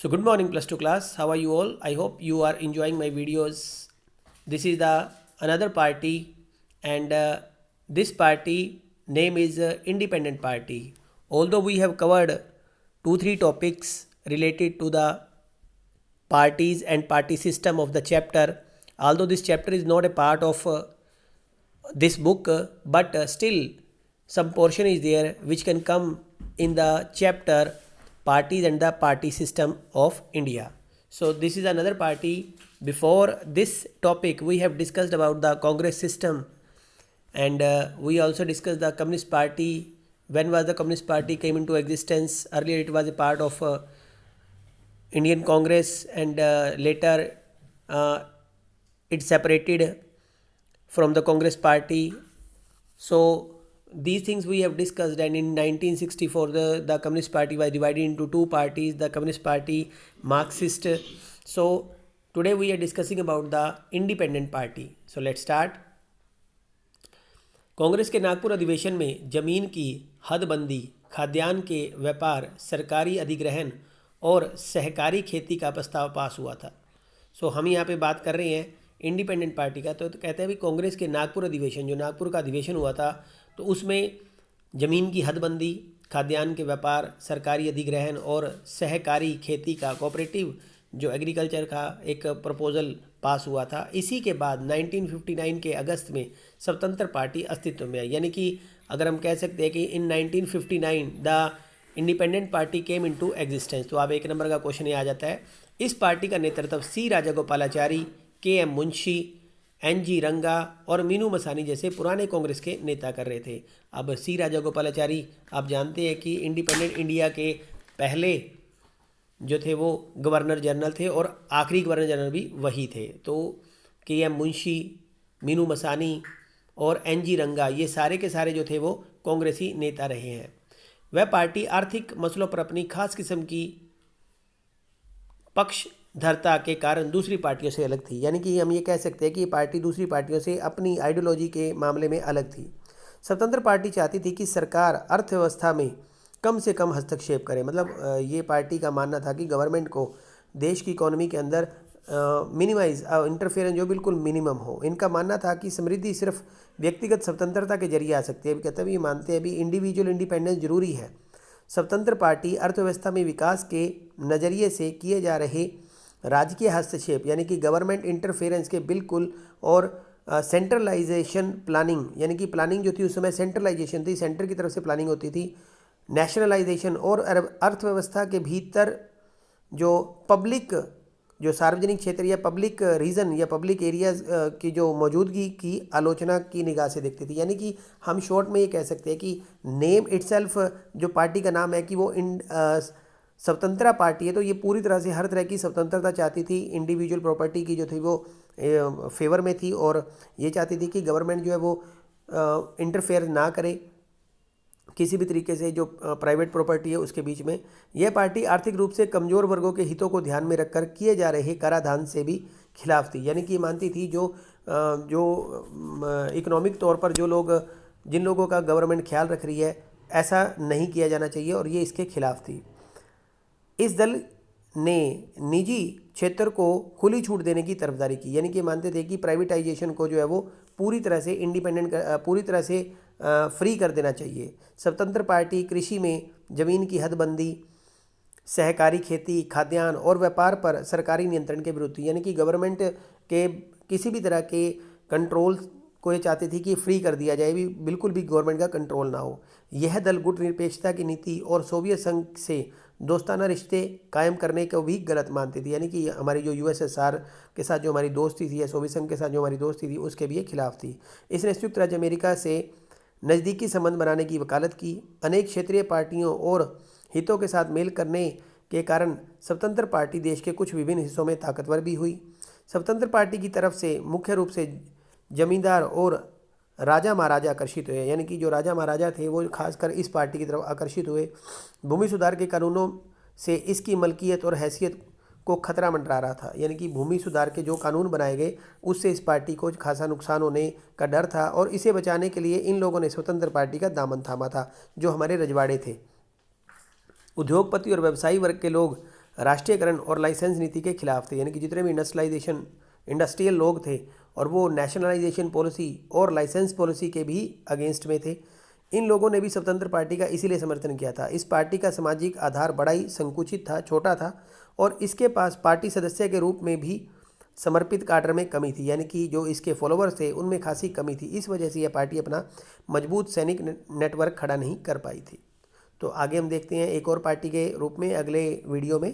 So good morning plus 2 class. How are you all? I hope you are enjoying my videos. This is the another party and this party name is Independent Party. Although we have covered 2-3 topics related to the parties and party system of the chapter, although this chapter is not a part of this book, but still some portion is there which can come in the chapter parties and the party system of India. So this is another party. Before this topic we have discussed about the Congress system, and we also discussed the Communist Party. When was the Communist Party came into existence? Earlier it was a part of Indian Congress, and later it separated from the Congress Party. So these things we have discussed, and in 1964 the Communist Party was divided into two parties, the Communist Party, Marxist. So today we are discussing about the Independent Party. So let's start. Congress के नागपुर अधिवेशन में जमीन की हदबंदी, खाद्यान्न के व्यापार, सरकारी अधिग्रहण और सहकारी खेती का प्रस्ताव पास हुआ था. सो हम यहाँ पे बात कर रहे हैं इंडिपेंडेंट पार्टी का. तो कहते हैं भाई कांग्रेस के नागपुर अधिवेशन, जो नागपुर का अधिवेशन हुआ था, तो उसमें ज़मीन की हदबंदी, खाद्यान्न के व्यापार, सरकारी अधिग्रहण और सहकारी खेती का, कोऑपरेटिव जो एग्रीकल्चर का एक प्रपोजल पास हुआ था. इसी के बाद 1959 के अगस्त में स्वतंत्र पार्टी अस्तित्व में आई. यानी कि अगर हम कह सकते हैं कि इन 1959 the independent party came into existence. तो आप एक नंबर का क्वेश्चन ये आ जाता है. इस पार्टी का नेतृत्व सी राजागोपालाचारी, के एम मुंशी, एन जी रंगा और मीनू मसानी जैसे पुराने कांग्रेस के नेता कर रहे थे. अब सी राजागोपालाचारी आप जानते हैं कि इंडिपेंडेंट इंडिया के पहले जो थे वो गवर्नर जनरल थे और आखिरी गवर्नर जनरल भी वही थे. तो के एम मुंशी, मीनू मसानी और एन जी रंगा, ये सारे के सारे जो थे वो कांग्रेसी नेता रहे हैं. वह पार्टी आर्थिक मसलों पर अपनी खास किस्म की पक्षधरता के कारण दूसरी पार्टियों से अलग थी. यानी कि हम ये कह सकते हैं कि ये पार्टी दूसरी पार्टियों से अपनी आइडियोलॉजी के मामले में अलग थी. स्वतंत्र पार्टी चाहती थी कि सरकार अर्थव्यवस्था में कम से कम हस्तक्षेप करे. मतलब ये पार्टी का मानना था कि गवर्नमेंट को देश की इकोनॉमी के अंदर मिनिमाइज इंटरफेरेंस जो बिल्कुल मिनिमम हो. इनका मानना था कि समृद्धि सिर्फ व्यक्तिगत स्वतंत्रता के जरिए आ सकती है. कहते हैं ये मानते हैं भी इंडिविजुअल इंडिपेंडेंस जरूरी है. स्वतंत्र पार्टी अर्थव्यवस्था में विकास के नज़रिए से किए जा रहे राजकीय हस्तक्षेप, यानी कि गवर्नमेंट इंटरफेरेंस के बिल्कुल, और सेंट्रलाइजेशन प्लानिंग, यानी कि प्लानिंग जो थी उस समय सेंट्रलाइजेशन थी, सेंटर की तरफ से प्लानिंग होती थी, नेशनलाइजेशन और अर्थव्यवस्था के भीतर जो पब्लिक, जो सार्वजनिक क्षेत्र या पब्लिक रीजन या पब्लिक एरियाज की जो मौजूदगी की आलोचना की निगाह से देखती थी. यानी कि हम शॉर्ट में ये कह सकते हैं कि नेम इटसेल्फ, जो पार्टी का नाम है कि वो स्वतंत्रता पार्टी है, तो ये पूरी तरह से हर तरह की स्वतंत्रता चाहती थी. इंडिविजुअल प्रॉपर्टी की जो थी वो फेवर में थी, और ये चाहती थी कि गवर्नमेंट जो है वो इंटरफेयर ना करे किसी भी तरीके से जो प्राइवेट प्रॉपर्टी है उसके बीच में. यह पार्टी आर्थिक रूप से कमज़ोर वर्गों के हितों को ध्यान में रखकर किए जा रहे कराधान से भी खिलाफ थी. यानी कि मानती थी जो इकोनॉमिक तौर पर जो लोग, जिन लोगों का गवर्नमेंट ख्याल रख रही है, ऐसा नहीं किया जाना चाहिए, और ये इसके खिलाफ थी. इस दल ने निजी क्षेत्र को खुली छूट देने की तरफदारी की. यानी कि मानते थे कि प्राइवेटाइजेशन को जो है वो पूरी तरह से इंडिपेंडेंट, पूरी तरह से फ्री कर देना चाहिए. स्वतंत्र पार्टी कृषि में ज़मीन की हदबंदी, सहकारी खेती, खाद्यान्न और व्यापार पर सरकारी नियंत्रण के विरुद्ध थी. यानी कि गवर्नमेंट के किसी भी तरह के कंट्रोल को ये चाहती थी कि फ्री कर दिया जाए, भी बिल्कुल भी गवर्नमेंट का कंट्रोल ना हो. यह दल गुट निरपेक्षता की नीति और सोवियत संघ से दोस्ताना रिश्ते कायम करने को भी गलत मानती थी. यानी कि हमारी जो यूएसएसआर के साथ जो हमारी दोस्ती थी या सोवियत संघ के साथ जो हमारी दोस्ती थी उसके भी ये खिलाफ थी. इसने संयुक्त राज्य अमेरिका से नज़दीकी संबंध बनाने की वकालत की. अनेक क्षेत्रीय पार्टियों और हितों के साथ मेल करने के कारण स्वतंत्र पार्टी देश के कुछ विभिन्न हिस्सों में ताकतवर भी हुई. स्वतंत्र पार्टी की तरफ से मुख्य रूप से जमींदार और राजा महाराजा आकर्षित हुए. यानी कि जो राजा महाराजा थे वो खासकर इस पार्टी की तरफ आकर्षित हुए. भूमि सुधार के कानूनों से इसकी मलकियत और हैसियत को खतरा मंडरा रहा था. यानी कि भूमि सुधार के जो कानून बनाए गए उससे इस पार्टी को खासा नुकसान होने का डर था, और इसे बचाने के लिए इन लोगों ने स्वतंत्र पार्टी का दामन थामा था, जो हमारे रजवाड़े थे. उद्योगपति और व्यवसायी वर्ग के लोग राष्ट्रीयकरण और लाइसेंस नीति के खिलाफ थे, यानी कि जितने भी इंडस्ट्रियल लोग थे और वो नेशनलाइजेशन पॉलिसी और लाइसेंस पॉलिसी के भी अगेंस्ट में थे। इन लोगों ने भी स्वतंत्र पार्टी का इसीलिए समर्थन किया था। इस पार्टी का सामाजिक आधार बड़ा ही संकुचित था, छोटा था, और इसके पास पार्टी सदस्य के रूप में भी समर्पित काडर में कमी थी, यानी कि जो इसके फॉलोअर्स थे उनमें खासी कमी थी। इस वजह से यह पार्टी अपना मजबूत सैनिक नेटवर्क खड़ा नहीं कर पाई थी। तो आगे हम देखते हैं एक और पार्टी के रूप में अगले वीडियो में।